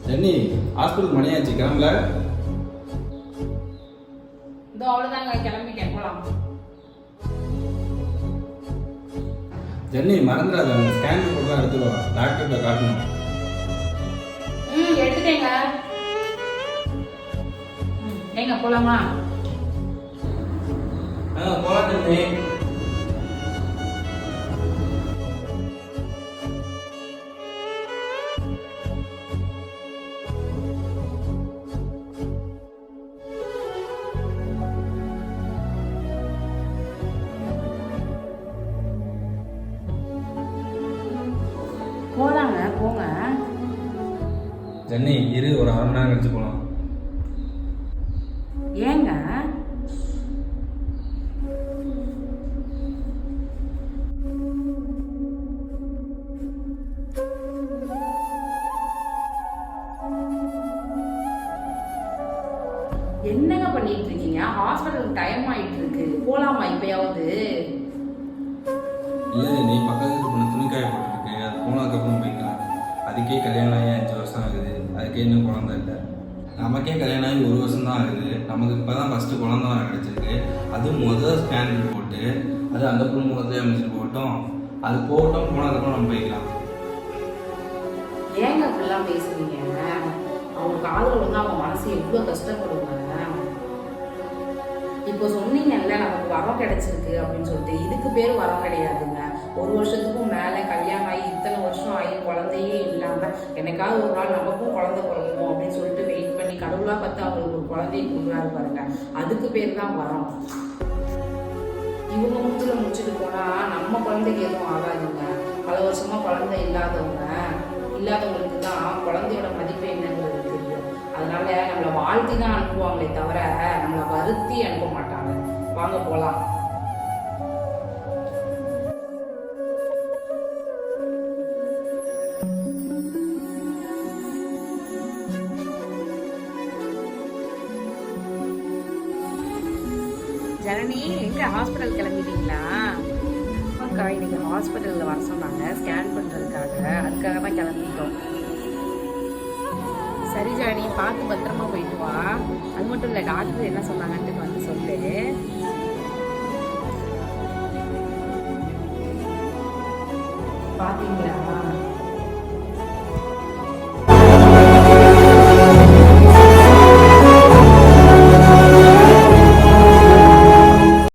Jenny hospital மணியாச்சு கிளம்பல. இதோ அவ்வளோதாங்க கிளம்பிட்டேன் போகலாம். ஜென்னி மறந்துடாத அந்த ஸ்கேன் ரிப்போர்ட்லாம் எடுத்துட்டு வா, டாக்டர்கிட்ட காட்டணும். எடுத்துட்டேங்க. ஏங்க போலாமா? போலாம் ஜென்னி. போலாங்க போங்க. ஜென்னி இரு, ஒரு அரை மணி நேரம் கழிச்சு போகலாம். ஏங்க என்னங்க பண்ணிட்டு இருக்கீங்க? ஹாஸ்பிட்டலுக்கு டைம் ஆயிட்டு இருக்கு, போலாமா இப்பயாவது? இல்லை ஜென்னி, பக்கத்து பொண்ணு துணிக்காய போட்டுருக்கு, அது போனதுக்கப்புறம் போய்க்கலாம். அதுக்கே கல்யாணம் ஆகி 5 வருஷம் ஆகுது, அதுக்கே இன்னும் குழந்தை இல்லை. நமக்கே கல்யாணம் ஆகி 1 வருஷம் தான் ஆகுது, நமக்கு இப்போ தான் ஃபஸ்ட்டு குழந்தை வர கிடச்சிருக்கு. அதுவும் முதல் ஸ்கேன் போட்டு அது அந்த பொண்ணு முதல்ல அமைச்சிட்டு போகட்டும், அது போகட்டும், போனதுக்கப்புறம் நம்ம போய்க்கலாம். ஏங்க அப்படிலாம் பேசுறீங்க? அவங்க காதல் வந்து அவங்க மனசு எவ்வளோ கஷ்டப்படுவாங்க. இப்போ சொன்னீங்கல்ல நமக்கு வரம் கிடைச்சிருக்கு அப்படின்னு சொல்லிட்டு, இதுக்கு பேர் வரம் கிடையாதுங்க. 1 வருஷத்துக்கும் மேலே கல்யாணம் ஆகி இத்தனை வருஷம் ஆகி குழந்தையே இல்லாமல் என்னைக்காவது ஒரு நாள் நமக்கும் குழந்தை பிறக்கணும் அப்படின்னு சொல்லிட்டு வெயிட் பண்ணி கடவுளாக பார்த்து அவங்களுக்கு ஒரு குழந்தையை கொடுக்குறாரு பாருங்க, அதுக்கு பேர் தான் வரம். இவங்க மூச்சில் முடிச்சுட்டு போனால் நம்ம குழந்தைக்கு எதுவும் ஆகாதுங்க. பல வருஷமாக குழந்தை இல்லாதவங்களுக்கு தான் குழந்தையோட மதிப்பு என்னங்கிறது தெரியும். அதனால நம்மளை வாழ்த்தி தான் அனுப்புவாங்களே தவிர நம்மளை வருத்தி அனுப்ப மாட்டாங்க. வாங்க போகலாம். ஜனனி எங்க ஹாஸ்பிட்டல் கிளம்பிட்டீங்களா? அக்கா இன்னைக்கு ஹாஸ்பிட்டலில் வர சொன்னாங்க ஸ்கேன் பண்ணுறதுக்காக, அதுக்காக தான் கிளம்பிட்டோம். சரி ஜானி, பார்த்து பத்திரமா போயிட்டு வா. அது மட்டும் இல்லை, டாக்டர் என்ன சொன்னாங்கன்ட்டு வந்து சொல்லு. பார்த்தீங்களா